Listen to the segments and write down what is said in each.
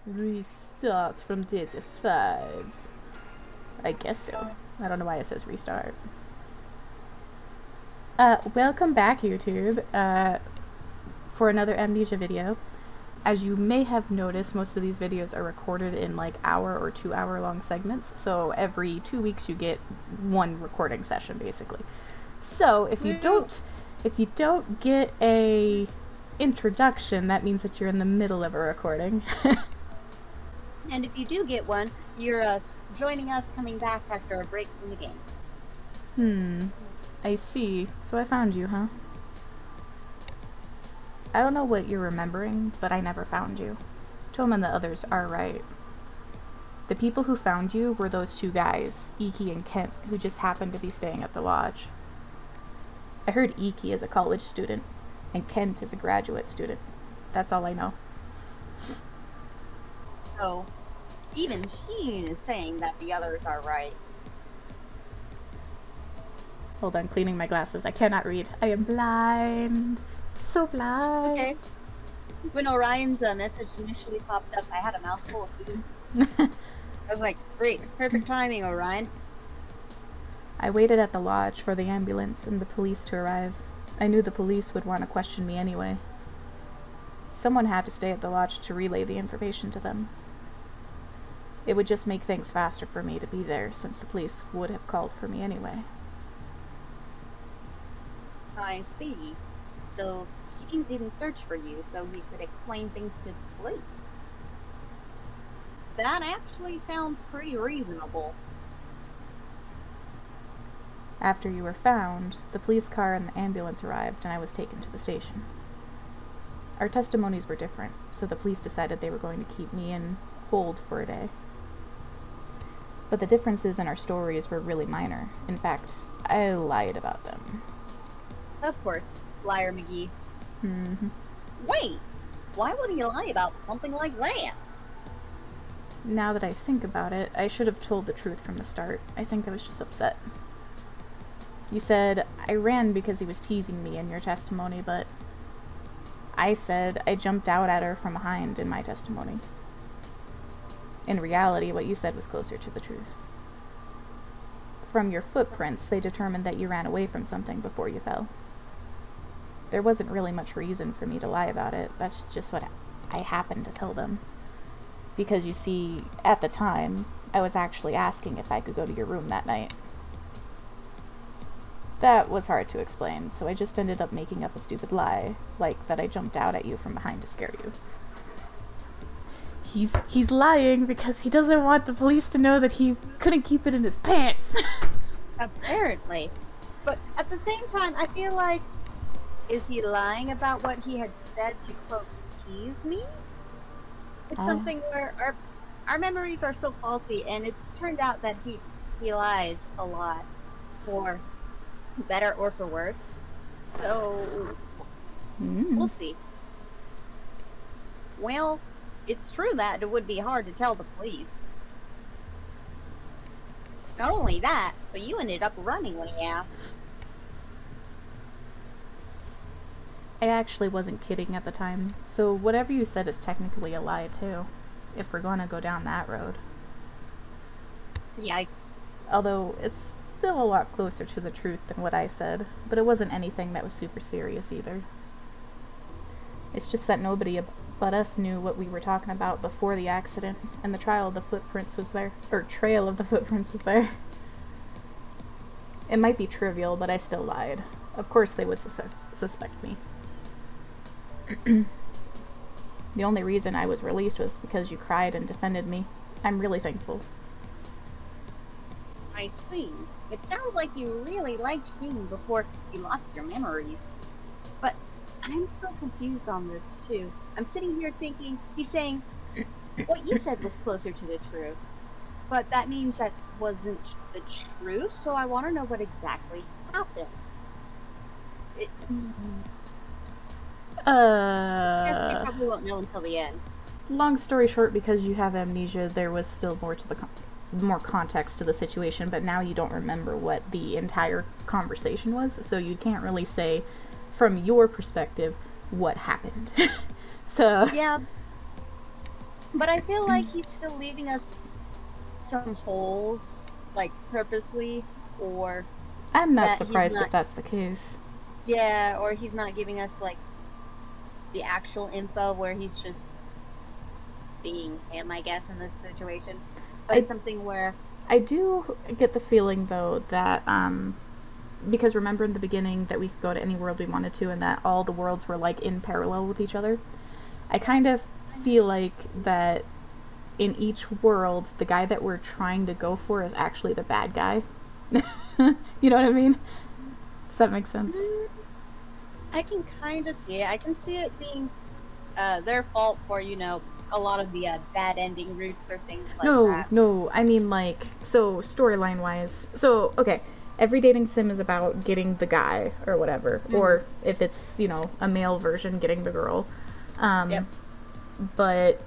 Restart from data 5. I guess so. I don't know why it says restart. Welcome back, YouTube, for another Amnesia video. As you may have noticed, most of these videos are recorded in like hour or 2 hour long segments, so every 2 weeks you get one recording session, basically. So if you don't get a introduction, that means that you're in the middle of a recording. And if you do get one, you're joining us coming back after a break from the game. I see. So I found you, huh? I don't know what you're remembering, but I never found you. Tom and the others are right. The people who found you were those two guys, Iki and Kent, who just happened to be staying at the lodge. I heard Iki is a college student, and Kent is a graduate student. That's all I know. So, even Shin is saying that the others are right. Hold on, cleaning my glasses. I cannot read. I am blind. So blind. Okay. When Orion's message initially popped up, I had a mouthful of food. I was like, great, perfect timing, Orion. I waited at the lodge for the ambulance and the police to arrive. I knew the police would want to question me anyway. Someone had to stay at the lodge to relay the information to them. It would just make things faster for me to be there, since the police would have called for me anyway. I see. So, Shin didn't search for you, so he could explain things to the police. That actually sounds pretty reasonable. After you were found, the police car and the ambulance arrived, and I was taken to the station. Our testimonies were different, so the police decided they were going to keep me in hold for a day. But the differences in our stories were really minor. In fact, I lied about them. Of course, liar McGee. Wait! Why would he lie about something like that? Now that I think about it, I should have told the truth from the start. I think I was just upset. You said I ran because he was teasing me in your testimony, but I said I jumped out at her from behind in my testimony. In reality, what you said was closer to the truth. From your footprints, they determined that you ran away from something before you fell. There wasn't really much reason for me to lie about it. That's just what I happened to tell them. Because you see, at the time, I was actually asking if I could go to your room that night. That was hard to explain, so I just ended up making up a stupid lie, like that I jumped out at you from behind to scare you. He's lying because he doesn't want the police to know that he couldn't keep it in his pants. Apparently. But at the same time, I feel like, is he lying about what he had said to, quote, tease me? It's something where our memories are so faulty, and it's turned out that he lies a lot, for better or for worse. So, we'll see. Well, it's true that it would be hard to tell the police. Not only that, but you ended up running when he asked. I actually wasn't kidding at the time, so whatever you said is technically a lie too, if we're gonna go down that road. Yikes. Although, it's still a lot closer to the truth than what I said, but it wasn't anything that was super serious either. It's just that nobody but us knew what we were talking about before the accident, and the trail of the footprints was there. It might be trivial, but I still lied. Of course they would suspect me. The only reason I was released was because you cried and defended me. I'm really thankful. I see. It sounds like you really liked Shin before you lost your memories. But I'm so confused on this too. I'm sitting here thinking, he's saying, what you said was closer to the truth. But that means that wasn't the truth, so I want to know what exactly happened. I guess we probably won't know until the end. Long story short, because you have amnesia, there was still more to the more context to the situation, but now you don't remember what the entire conversation was, so you can't really say from your perspective what happened. So yeah, But I feel like he's still leaving us some holes, like purposely, or I'm not that surprised if that's the case. Yeah, or he's not giving us like the actual info, where he's just being him, I guess, in this situation. But it's something where I do get the feeling though that because remember in the beginning that we could go to any world we wanted to, and that all the worlds were like in parallel with each other. I kind of feel like that in each world, the guy that we're trying to go for is actually the bad guy. You know what I mean? Does that make sense? I can kind of see it. I can see it being their fault for, you know, a lot of the bad ending routes or things like that. No, I mean, like, so storyline wise. So, okay, every dating sim is about getting the guy or whatever. Or if it's, you know, a male version, getting the girl. Yep. But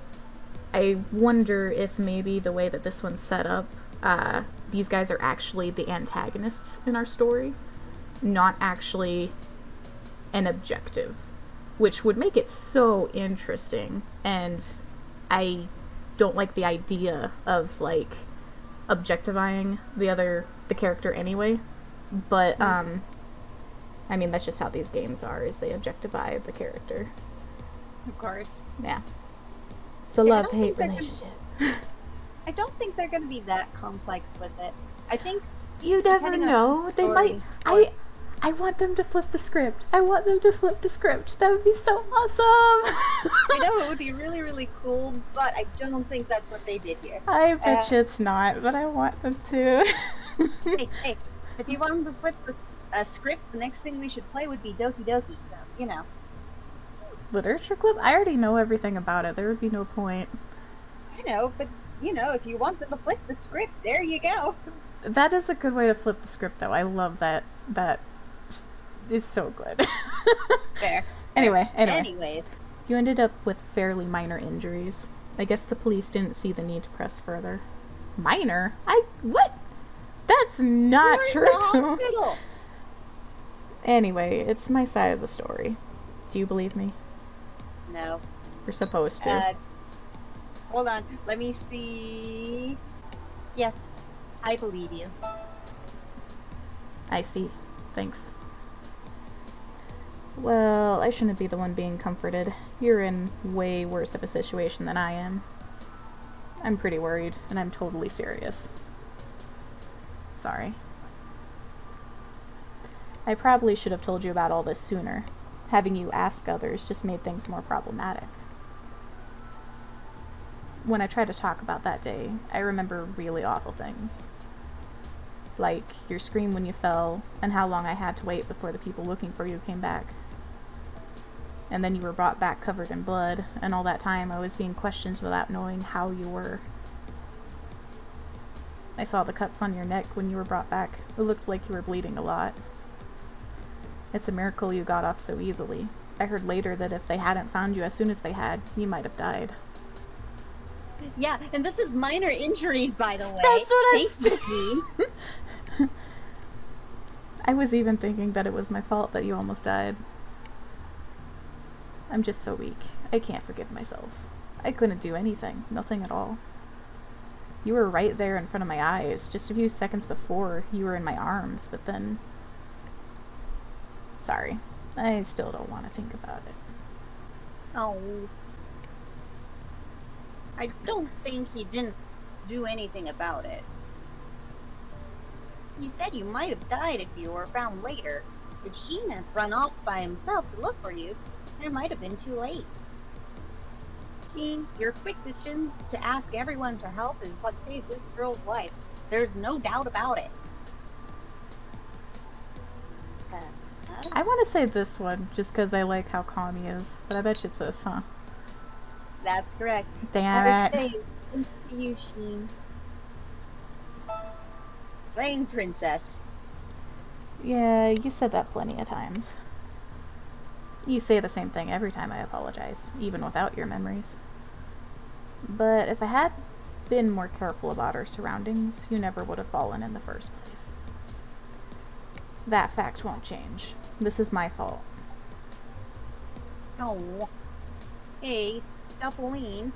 I wonder if maybe the way that this one's set up, these guys are actually the antagonists in our story, not actually an objective, which would make it so interesting. And I don't like the idea of like objectifying the character anyway, but I mean, that's just how these games are, is they objectify the character. Of course. Yeah. It's a love-hate relationship. I don't think they're going to be that complex with it. I think you never know. They might. I want them to flip the script. I want them to flip the script. That would be so awesome. I know it would be really, really cool, but I don't think that's what they did here. I bet you it's not, but I want them to. hey, if you want them to flip the script, the next thing we should play would be Doki Doki, so, you know. Literature Club? I already know everything about it. There would be no point. I know, but, you know, if you want them to flip the script, there you go. That is a good way to flip the script, though. I love that. That is so good. Fair. Anyway. Anyways. You ended up with fairly minor injuries. I guess the police didn't see the need to press further. Minor? What? That's not true. You're in the hospital. Anyway, it's my side of the story. Do you believe me? No. You're supposed to. Hold on. Let me see. Yes, I believe you. I see. Thanks. Well, I shouldn't be the one being comforted. You're in way worse of a situation than I am. I'm pretty worried, and I'm totally serious. Sorry. I probably should have told you about all this sooner. Having you ask others just made things more problematic. When I tried to talk about that day, I remember really awful things. Like your scream when you fell, and how long I had to wait before the people looking for you came back. And then you were brought back covered in blood, and all that time I was being questioned without knowing how you were. I saw the cuts on your neck when you were brought back. It looked like you were bleeding a lot. It's a miracle you got off so easily. I heard later that if they hadn't found you as soon as they had, you might have died. Yeah, and this is minor injuries, by the way. That's what I'm saying. I was even thinking that it was my fault that you almost died. I'm just so weak. I can't forgive myself. I couldn't do anything. Nothing at all. You were right there in front of my eyes. Just a few seconds before, you were in my arms, but then... Sorry. I still don't want to think about it. Oh. I don't think he didn't do anything about it. He said you might have died if you were found later. If Shin had run off by himself to look for you, it might have been too late. Shin, your quick decision to ask everyone to help is what saved this girl's life. There's no doubt about it. I want to say this one, just because I like how calm he is. But I bet you it's this, huh? That's correct. Damn I it. would say, thanks to you, Shin. Playing princess. Yeah, you said that plenty of times. You say the same thing every time I apologize, even without your memories. But if I had been more careful about our surroundings, you never would have fallen in the first place. That fact won't change. This is my fault. Oh. Hey, stop bullying.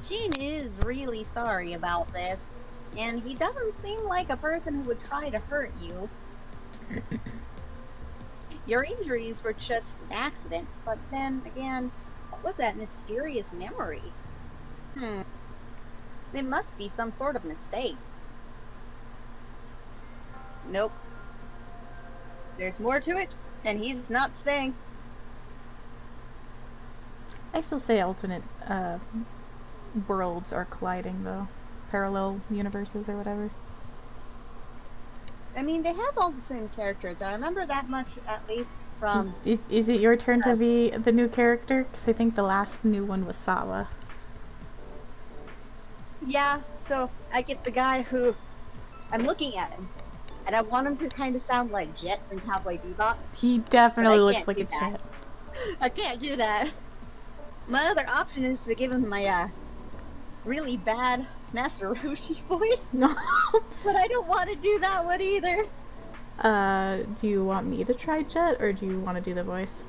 Shin is really sorry about this, and he doesn't seem like a person who would try to hurt you. Your injuries were just an accident, but then again, what was that mysterious memory? It must be some sort of mistake. Nope. There's more to it, and he's not staying. I still say alternate worlds are colliding, though. Parallel universes or whatever. I mean, they have all the same characters. I remember that much, at least, from... Is it your turn to be the new character? Because I think the last new one was Sawa. Yeah, so I get the guy who... I'm looking at him, and I want him to kind of sound like Jet from Cowboy Bebop. He definitely looks like a Jet. I can't do that. My other option is to give him my, really bad Master Roshi voice. No. But I don't want to do that one either. Do you want me to try Jet, or do you want to do the voice?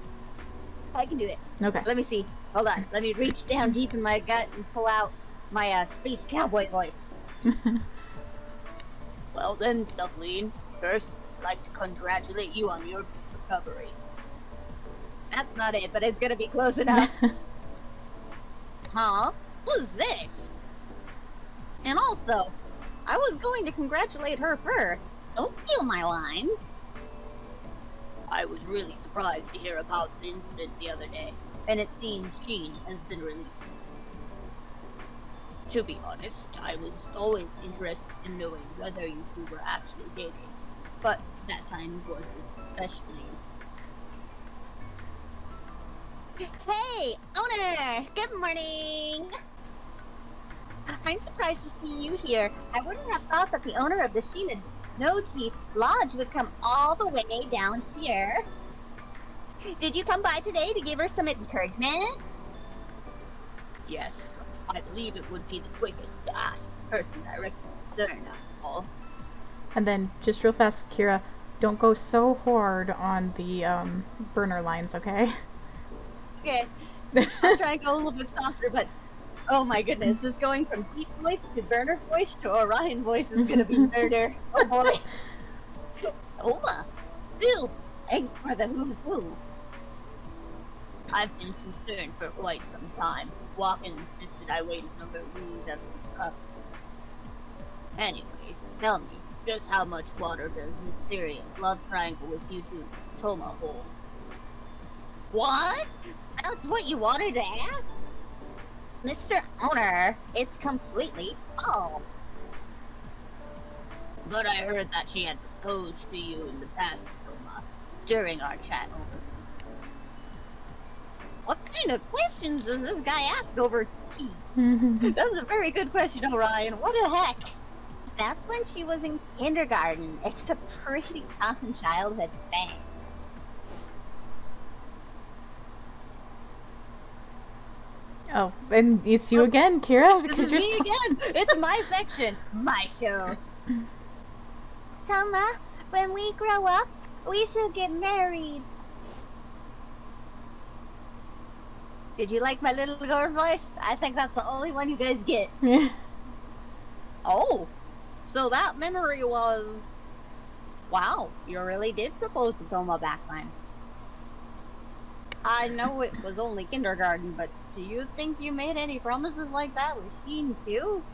I can do it. Okay. Let me see. Hold on. Let me reach down deep in my gut and pull out my, space cowboy voice. Well then, Stuffleen. First, I'd like to congratulate you on your recovery. That's not it, but it's gonna be close enough. Huh? Who's this? And also, I was going to congratulate her first. Don't steal my line. I was really surprised to hear about the incident the other day, and it seems Shin has been released. To be honest, I was always interested in knowing whether you two were actually dating, but that time wasn't especially. Hey, owner! Good morning! I'm surprised to see you here. I wouldn't have thought that the owner of the Shinonoji Lodge would come all the way down here. Did you come by today to give her some encouragement? Yes, I believe it would be the quickest to ask the person directly concerned, after all. And then, just real fast, Kira, don't go so hard on the burner lines, okay? Okay, I'll try and go a little bit softer, but oh my goodness, this going from deep voice to burner voice to Orion voice is gonna be murder. Oh boy. Oma, Bill, thanks for the who's who. I've been concerned for quite some time. Walken insisted I wait until the wounds have been up. Anyways, tell me, just how much water does Mysterious love triangle with you two Toma hold? What? That's what you wanted to ask? Mr. Owner, it's completely full. But I heard that she had proposed to you in the past, Toma, during our chat over. What kind of questions does this guy ask over tea? That's a very good question, Orion. What the heck? That's when she was in kindergarten. It's a pretty common childhood thing. Oh, and it's you again, Kira. This is me again. It's my section, my show. Toma, when we grow up, we should get married. Did you like my little girl voice? I think that's the only one you guys get. Yeah. Oh, so that memory was... Wow, you really did propose to Toma back then. I know it was only kindergarten, but do you think you made any promises like that with Shin too?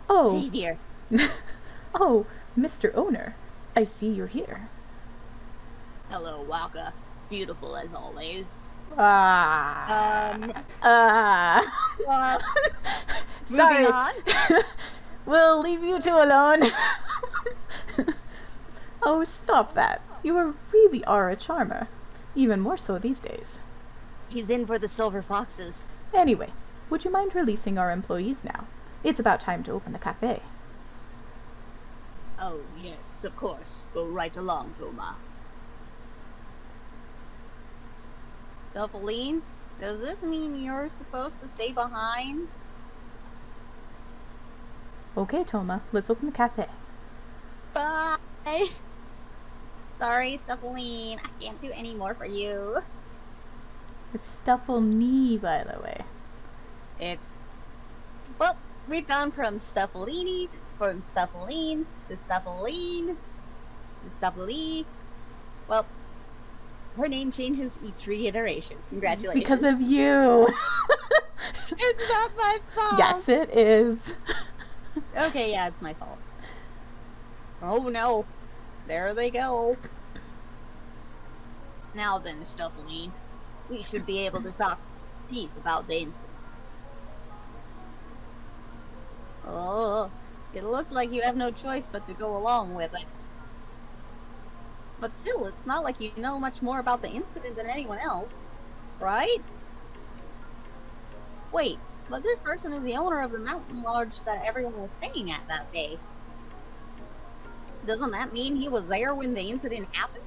Oh. Xavier. Oh, Mr. Owner, I see you're here. Hello, Waka. Beautiful as always. Sorry. Moving on. We'll leave you two alone. Oh, stop that. You really are a charmer. Even more so these days. He's in for the silver foxes. Anyway, would you mind releasing our employees now? It's about time to open the cafe. Oh, yes, of course. Go right along, Toma. Stuffleen, does this mean you're supposed to stay behind? Okay, Toma, let's open the cafe. Bye! Sorry, Stuffleen, I can't do any more for you. It's Stuffle Knee, by the way. It's... Well, we've gone from Stuffalini, from Stuffaline, to Stuffaline, to Stuffalee. Well, her name changes each reiteration. Congratulations. Because of you. It's not my fault. Yes, it is. Okay, yeah, it's my fault. Oh no. There they go. Now then, Stuffaline, we should be able to talk peace about the incident. Oh, it looks like you have no choice but to go along with it. But still, it's not like you know much more about the incident than anyone else, right? Wait, but this person is the owner of the mountain lodge that everyone was staying at that day. Doesn't that mean he was there when the incident happened?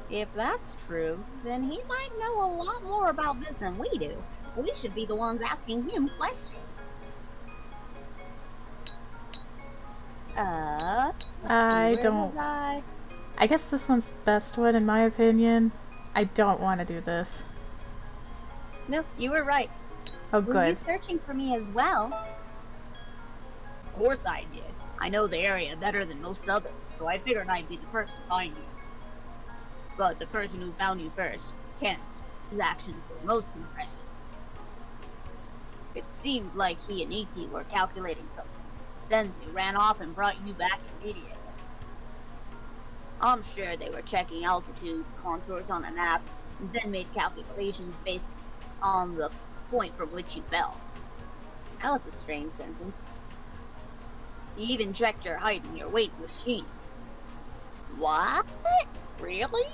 If that's true, then he might know a lot more about this than we do. We should be the ones asking him questions. I don't... I guess this one's the best one in my opinion. I don't want to do this. No, you were right. Oh, good. Were you searching for me as well? Of course I did. I know the area better than most others, so I figured I'd be the first to find you. But the person who found you first, Kent, his actions were most impressive. It seemed like he and Iki were calculating something. Then they ran off and brought you back immediately. I'm sure they were checking altitude contours on a map, and then made calculations based on the point from which you fell. That was a strange sentence. He even checked your height and your weight with Shin. What? Really?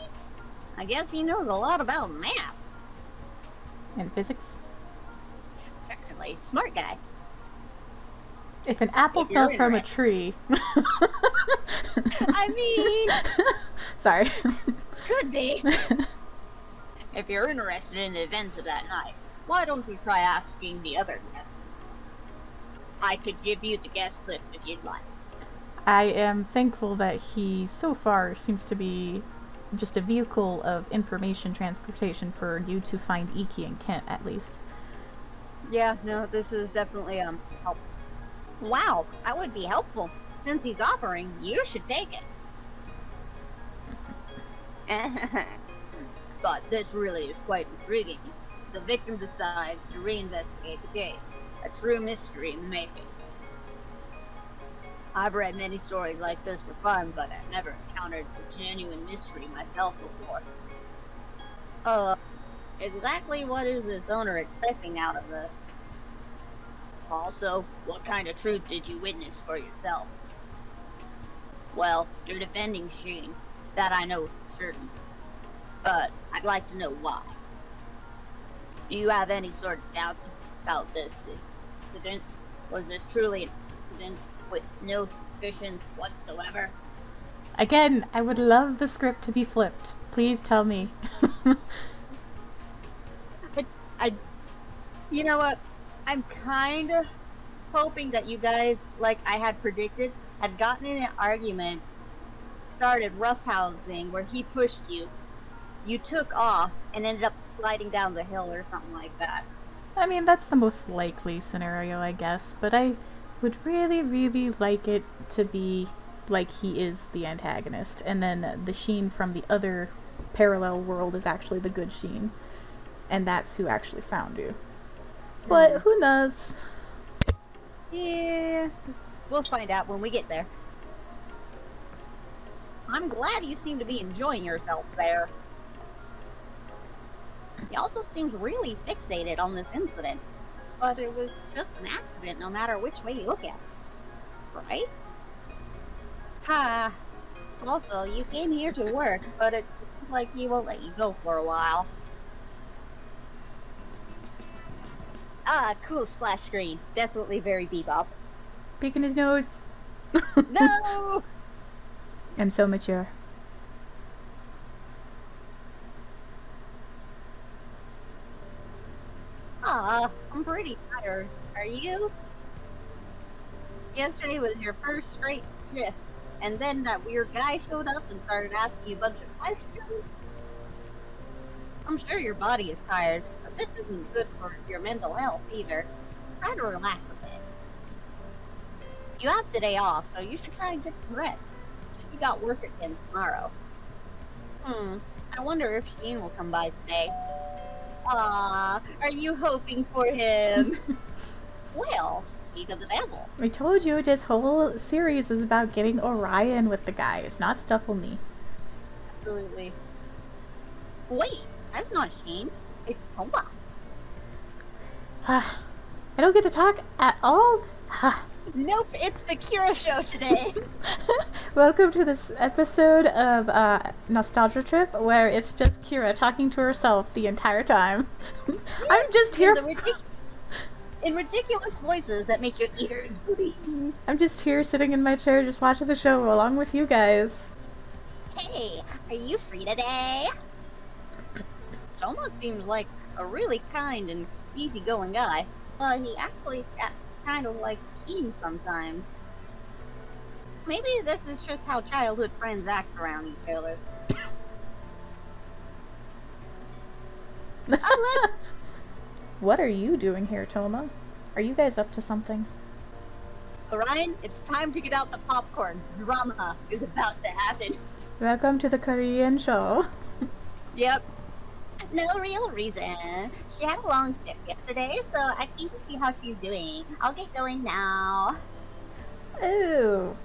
I guess he knows a lot about math. And physics? Apparently, smart guy. If an apple fell from a tree... I mean... Sorry. Could be. If you're interested in the events of that night, why don't you try asking the other guests? I could give you the guest list if you'd like. I am thankful that he, so far, seems to be just a vehicle of information transportation for you to find Iki and Kent, at least. Yeah, no, this is definitely, helpful. Wow, that would be helpful. Since he's offering, you should take it. But this really is quite intriguing. The victim decides to reinvestigate the case. A true mystery in the making. I've read many stories like this for fun, but I've never encountered a genuine mystery myself before. Exactly what is this owner expecting out of this? Also, what kind of truth did you witness for yourself? Well, you're defending Shin. That I know for certain. But I'd like to know why. Do you have any sort of doubts about this incident? Was this truly an accident with no suspicions whatsoever? Again, I would love the script to be flipped. Please tell me. You know what? I'm kind of hoping that you guys, like I had predicted, had gotten in an argument, started roughhousing where he pushed you, you took off, and ended up sliding down the hill or something like that. I mean, that's the most likely scenario, I guess, but I would really, really like it to be like he is the antagonist, and then the Shin from the other parallel world is actually the good Shin, and that's who actually found you. But who knows? Yeah, we'll find out when we get there. I'm glad you seem to be enjoying yourself there. He also seems really fixated on this incident, but it was just an accident no matter which way you look at it. Right? Ha! Also, you came here to work, but it seems like he won't let you go for a while. Ah, cool splash screen. Definitely very Bebop. Picking his nose. No! I'm so mature. Ah, I'm pretty tired. Are you? Yesterday was your first straight shift, and then that weird guy showed up and started asking you a bunch of questions. I'm sure your body is tired, but this isn't good for your mental health either. Try to relax a bit. You have today off, so you should try and get some rest. You got work again tomorrow. I wonder if Shin will come by today. Are you hoping for him? Well, speak of the devil. I told you this whole series is about getting Orion with the guys, not Stuffle Absolutely. Wait, that's not Shin. It's Toma. I don't get to talk at all? Nope, it's the Kira show today. Welcome to this episode of Nostalgia Trip, where it's just Kira talking to herself the entire time. I'm just here in ridiculous voices that make your ears bleed. I'm just here sitting in my chair just watching the show along with you guys. Hey, are you free today? Toma seems like a really kind and easygoing guy, but he actually acts kind of like Shin sometimes. Maybe this is just how childhood friends act around each other. What are you doing here, Toma? Are you guys up to something? Orion, it's time to get out the popcorn. Drama is about to happen. Welcome to the Korean show. Yep. No real reason. She had a long shift yesterday, so I came to see how she's doing. I'll get going now. Oh.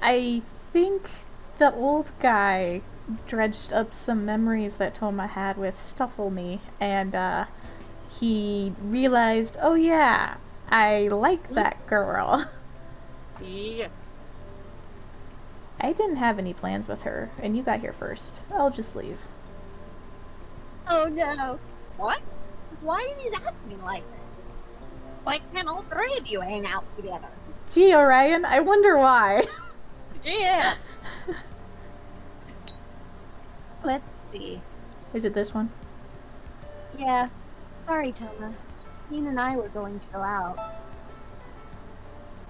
I think the old guy dredged up some memories that Toma had with Stuffle and he realized, oh yeah, I like that girl. Yeah. I didn't have any plans with her, and you got here first. I'll just leave. Oh no. What? Why are you acting like this? Why can't all three of you hang out together? Gee, Orion, I wonder why. Yeah. Let's see. Is it this one? Yeah. Sorry, Toma. Shin and I were going to go out.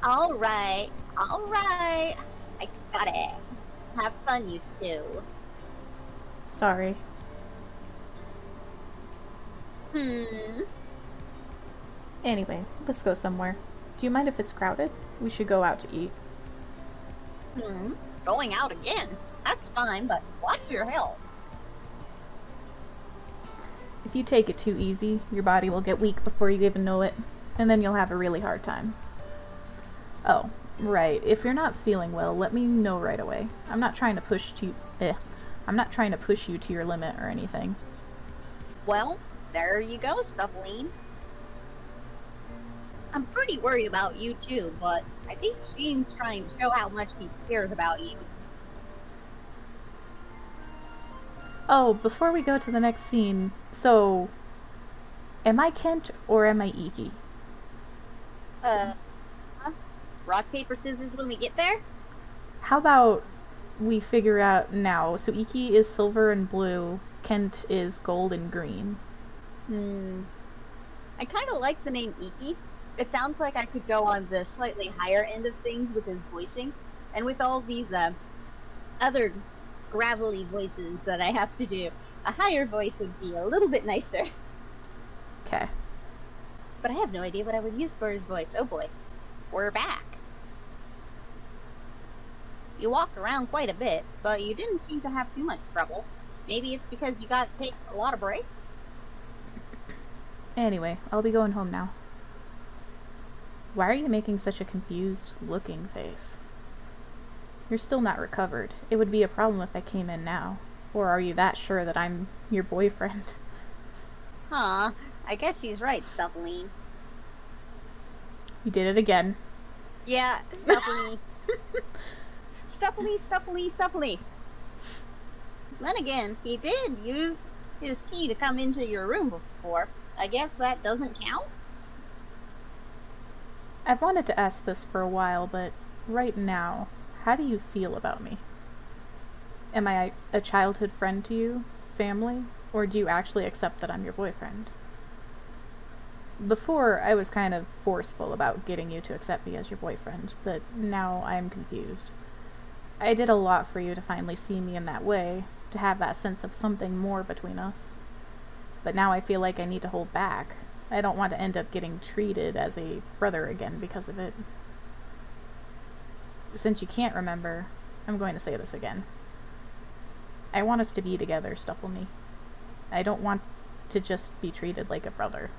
Alright. Alright. I got it. Have fun, you two. Sorry. Anyway, let's go somewhere. Do you mind if it's crowded? We should go out to eat. Going out again? That's fine, but watch your health. If you take it too easy, your body will get weak before you even know it, and then you'll have a really hard time. Oh, right. If you're not feeling well, let me know right away. I'm not trying to push you to your limit or anything. Well, there you go, Stuffling. I'm pretty worried about you too, but I think Shin's trying to show how much he cares about you. Oh, before we go to the next scene, so, am I Kent or am I Iki? Rock, paper, scissors when we get there? How about we figure out now? So Iki is silver and blue, Kent is gold and green. I kind of like the name Iki. It sounds like I could go on the slightly higher end of things with his voicing. And with all these other gravelly voices that I have to do, a higher voice would be a little bit nicer. Okay. But I have no idea what I would use for his voice. Oh boy. We're back. You walked around quite a bit, but you didn't seem to have too much trouble. Maybe it's because you got to take a lot of breaks? Anyway, I'll be going home now. Why are you making such a confused looking face? You're still not recovered. It would be a problem if I came in now. Or are you that sure that I'm your boyfriend? Huh. I guess she's right, Stuffling. You did it again. Yeah, Stuffly. Stuffly. Then again, he did use his key to come into your room before. I guess that doesn't count? I've wanted to ask this for a while, but right now, how do you feel about me? Am I a childhood friend to you? Family? Or do you actually accept that I'm your boyfriend? Before, I was kind of forceful about getting you to accept me as your boyfriend, but now I'm confused. I did a lot for you to finally see me in that way, to have that sense of something more between us. but now I feel like I need to hold back. I don't want to end up getting treated as a brother again because of it. Since you can't remember, I'm going to say this again. I want us to be together, Stuffle Me. I don't want to just be treated like a brother.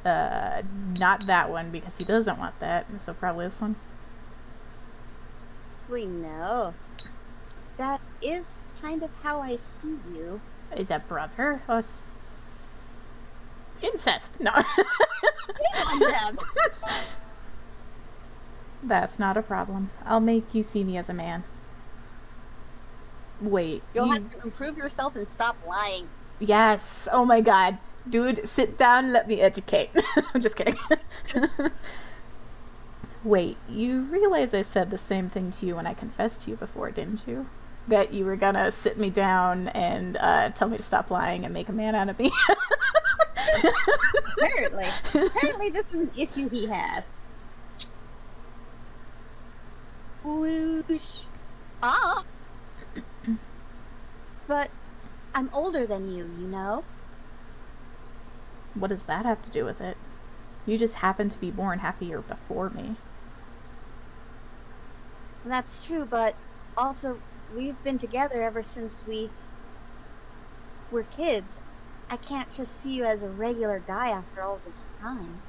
Not that one, because he doesn't want that, so probably this one. Actually, no. That is kind of how I see you. Is that brother or incest? No. That's not a problem. I'll make you see me as a man. Wait. You'll have to improve yourself and stop lying. Yes. Oh my god. Dude, sit down, let me educate. I'm just kidding. Wait, you realize I said the same thing to you when I confessed to you before, didn't you? That you were gonna sit me down and tell me to stop lying and make a man out of me? Apparently this is an issue he has. Whoosh. Ah! But I'm older than you know? What does that have to do with it? You just happened to be born half a year before me. That's true, but also, we've been together ever since we were kids. I can't just see you as a regular guy after all this time.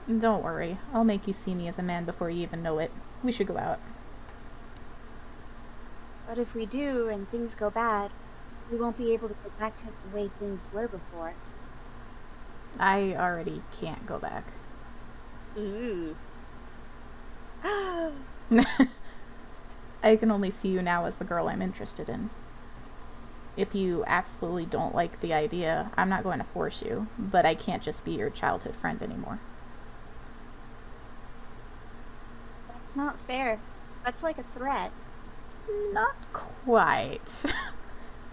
Don't worry. I'll make you see me as a man before you even know it. We should go out. But if we do, and things go bad, we won't be able to go back to the way things were before. I already can't go back. Ooh. I can only see you now as the girl I'm interested in. If you absolutely don't like the idea, I'm not going to force you, but I can't just be your childhood friend anymore. That's not fair. That's like a threat. Not quite.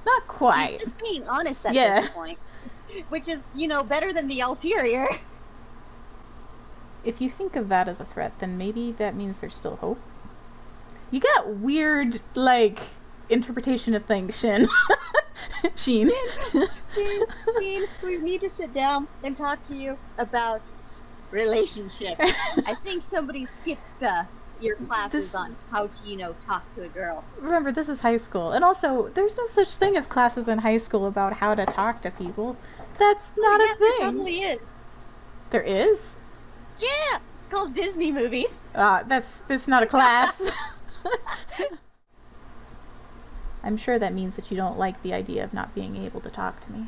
Not quite. He's just being honest at this point. Which is, you know, better than the ulterior. If you think of that as a threat, then maybe that means there's still hope. You got weird, like, interpretation of things, Shin. Shin, we need to sit down and talk to you about relationship. I think somebody skipped your classes on how to, you know, talk to a girl. Remember, this is high school. And also, there's no such thing as classes in high school about how to talk to people. That's not a thing. There totally is. There is? Yeah! It's called Disney movies. That's not a class. I'm sure that means that you don't like the idea of not being able to talk to me.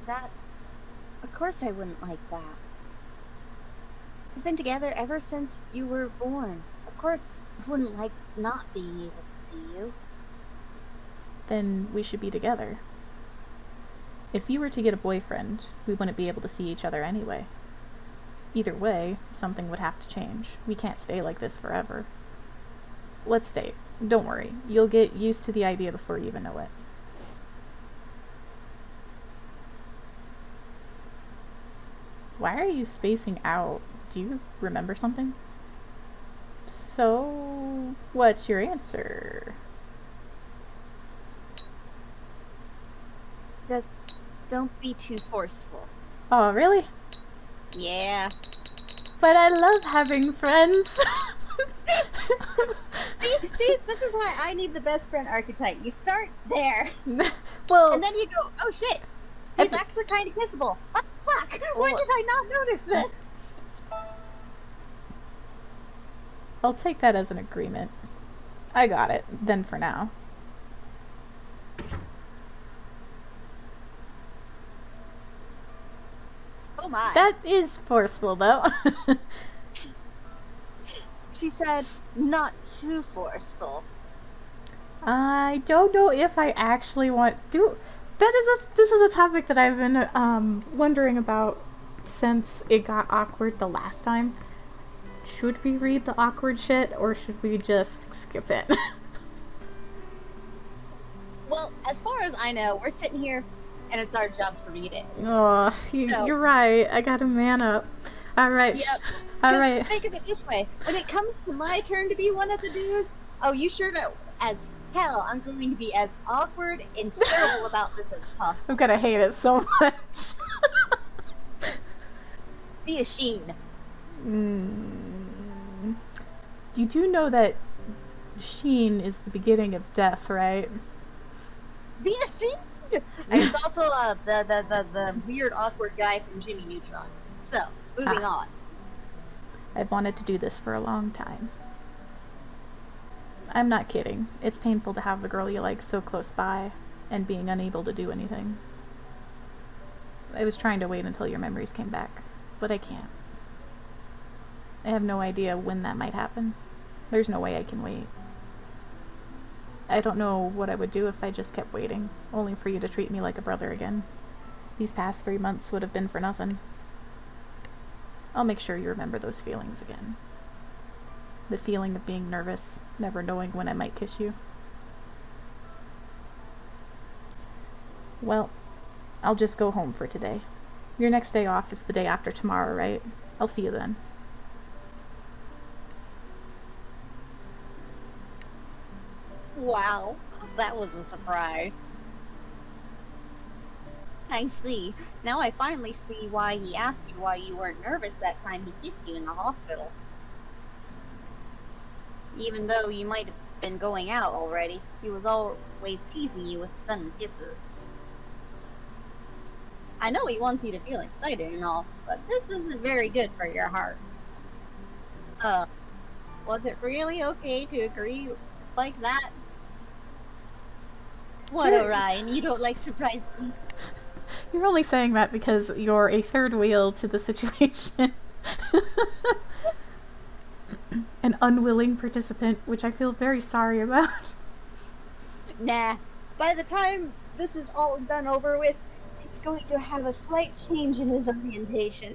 Of course I wouldn't like that. We've been together ever since you were born. Of course I wouldn't like not being able to see you. Then we should be together. If you were to get a boyfriend, we wouldn't be able to see each other anyway. Either way, something would have to change. We can't stay like this forever. Let's date. Don't worry. You'll get used to the idea before you even know it. Why are you spacing out? Do you remember something? So, what's your answer? Just don't be too forceful. Oh, really? Yeah. But I love having friends. See, this is why I need the best friend archetype. You start there. Well, and then you go, oh shit, he's actually kind of kissable. What the fuck? Why did I not notice this? I'll take that as an agreement. I got it, then for now. Oh my. That is forceful, though. She said, not too forceful. I don't know if I actually want to. This is a topic that I've been wondering about since it got awkward the last time. Should we read the awkward shit, or should we just skip it? Well, as far as I know, we're sitting here, and it's our job to read it. Oh, you're right. I gotta man up. Alright. Yep. Alright. Think of it this way. When it comes to my turn to be one of the dudes, oh, you sure know, as Hell, I'm going to be as awkward and terrible about this as possible. I'm gonna hate it so much. Be a Shin. You do know that Shin is the beginning of death, right? Be a Shin. And it's also the weird awkward guy from Jimmy Neutron. So, moving on. I've wanted to do this for a long time. I'm not kidding. It's painful to have the girl you like so close by and being unable to do anything. I was trying to wait until your memories came back, but I can't. I have no idea when that might happen. There's no way I can wait. I don't know what I would do if I just kept waiting, only for you to treat me like a brother again. These past 3 months would have been for nothing. I'll make sure you remember those feelings again. The feeling of being nervous, never knowing when I might kiss you. Well, I'll just go home for today. Your next day off is the day after tomorrow, right? I'll see you then. Wow, that was a surprise. I see. Now I finally see why he asked you why you weren't nervous that time he kissed you in the hospital. Even though you might have been going out already, he was always teasing you with sudden kisses. I know he wants you to feel excited and all, but this isn't very good for your heart. Was it really okay to agree like that? What, Orion, you don't like surprise gifts? You're only saying that because you're a third wheel to the situation. An unwilling participant, which I feel very sorry about. Nah, by the time this is all done over with, he's going to have a slight change in his orientation.